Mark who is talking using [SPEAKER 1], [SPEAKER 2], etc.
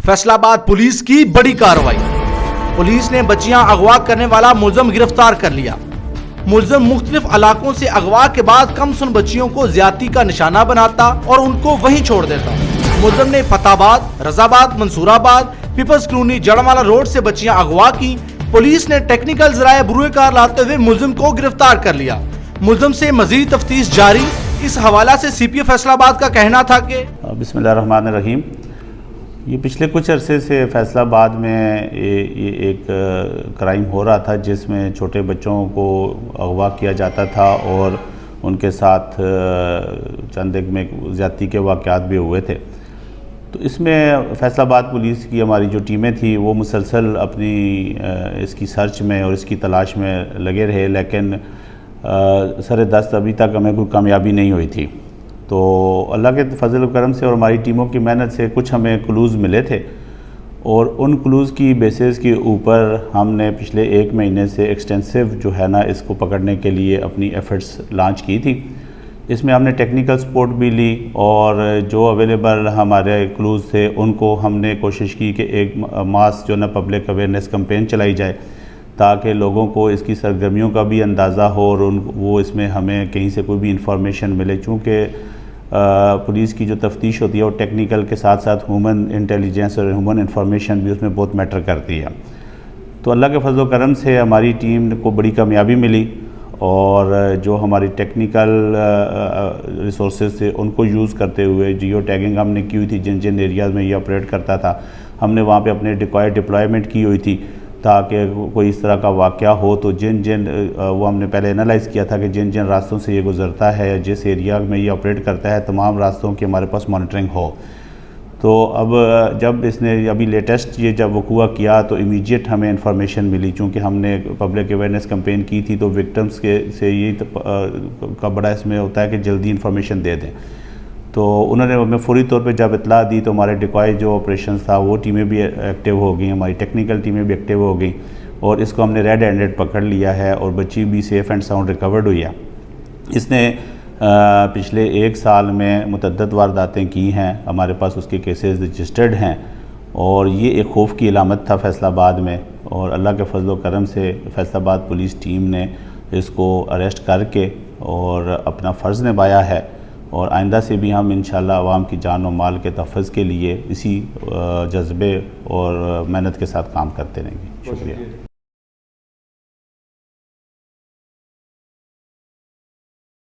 [SPEAKER 1] Faisalabad police की बड़ी कार्रवाई। पुलिस ने बच्चियां अगवा करने वाला मुलजम गिरफ्तार कर लिया। मुलजम मुख्तलिफ इलाकों से अगवा के बाद कमसुन बच्चियों को ज्यादती का निशाना बनाता और उनको वहीं छोड़ देता। मुलजम ने फताबाद, Razabad, Mansoorabad, peoples colony, जड़वाला road से बच्चियां अगवा की। पुलिस ने टेक्निकल जराये बुरुए कार लाते हुए मुलजिम को गिरफ्तार कर लिया। मुलजिम से मजीद तफ्तीश जारी। इस हवाला से CPO फैसलाबाद का कहना था कि
[SPEAKER 2] बिस्मिल्लाहिर्रहमानिर्रहीम, ये पिछले कुछ अरसे से फैसलाबाद में ये एक क्राइम हो रहा था जिसमें छोटे बच्चों को अगवा किया जाता था और उनके साथ चंद एक में ज़्यादती के वाक़यात भी हुए थे। तो इसमें फैसलाबाद पुलिस की हमारी जो टीमें थी वो मुसलसल अपनी इसकी सर्च में और इसकी तलाश में लगे रहे, लेकिन सर दस्त अभी तक हमें कोई कामयाबी नहीं हुई थी। तो अल्लाह के फजल व करम से और हमारी टीमों की मेहनत से कुछ हमें क्लूज़ मिले थे और उन क्लूज़ की बेसिस के ऊपर हमने पिछले 1 महीने से एक्सटेंसिव जो है ना इसको पकड़ने के लिए अपनी एफ़र्ट्स लॉन्च की थी। इसमें हमने टेक्निकल सपोर्ट भी ली और जो अवेलेबल हमारे क्लूज़ थे उनको हमने कोशिश की कि एक मास जो ना पब्लिक अवेयरनेस कैंपेन चलाई जाए ताकि लोगों को इसकी सरगर्मियों का भी अंदाज़ा हो और वो इसमें हमें कहीं से कोई भी इंफॉर्मेशन मिले। चूँकि पुलिस की जो तफ्तीश होती है वो टेक्निकल के साथ साथ ह्यूमन इंटेलिजेंस और ह्यूमन इंफॉर्मेशन भी उसमें बहुत मैटर करती है। तो अल्लाह के फजल व करम से हमारी टीम को बड़ी कामयाबी मिली और जो हमारी टेक्निकल रिसोर्सेज थे उनको यूज़ करते हुए जियो टैगिंग हमने की हुई थी। जिन जिन एरियाज़ में ये ऑपरेट करता था हमने वहाँ पे अपने डिप्लॉयमेंट की हुई थी ताकि कोई इस तरह का वाक़या हो तो वो हमने पहले एनालाइज़ किया था कि जिन जिन रास्तों से ये गुज़रता है, जिस एरिया में ये ऑपरेट करता है, तमाम रास्तों की हमारे पास मॉनिटरिंग हो। तो अब जब इसने अभी लेटेस्ट ये जब वक़ूआ किया तो इमीडिएट हमें इंफॉर्मेशन मिली। चूँकि हमने पब्लिक अवेयरनेस कैंपेन की थी तो विक्टिम्स के से ये का बड़ा इसमें होता है कि जल्दी इंफॉर्मेशन दे दें। तो उन्होंने हमें फौरी तौर पे जब इतला दी तो हमारे डिकॉय जो ऑपरेशन था वो टीमें भी एक्टिव हो गई, हमारी टेक्निकल टीमें भी एक्टिव हो गई और इसको हमने रेड हैंडेड पकड़ लिया है और बच्ची भी सेफ़ एंड साउंड रिकवर्ड हुई है। इसने पिछले 1 साल में मुतअद्दिद वारदातें की हैं, हमारे पास उसके केसेस रजिस्टर्ड हैं और ये एक खौफ की अलामत था फैसलाबाद में। और अल्लाह के फजल व करम से फैसलाबाद पुलिस टीम ने इसको अरेस्ट करके और अपना फ़र्ज़ निभाया है और आइंदा से भी हम इंशाअल्लाह अवाम की जान और माल के तहफ़्फ़ुज़ के लिए इसी जज्बे और मेहनत के साथ काम करते रहेंगे। शुक्रिया।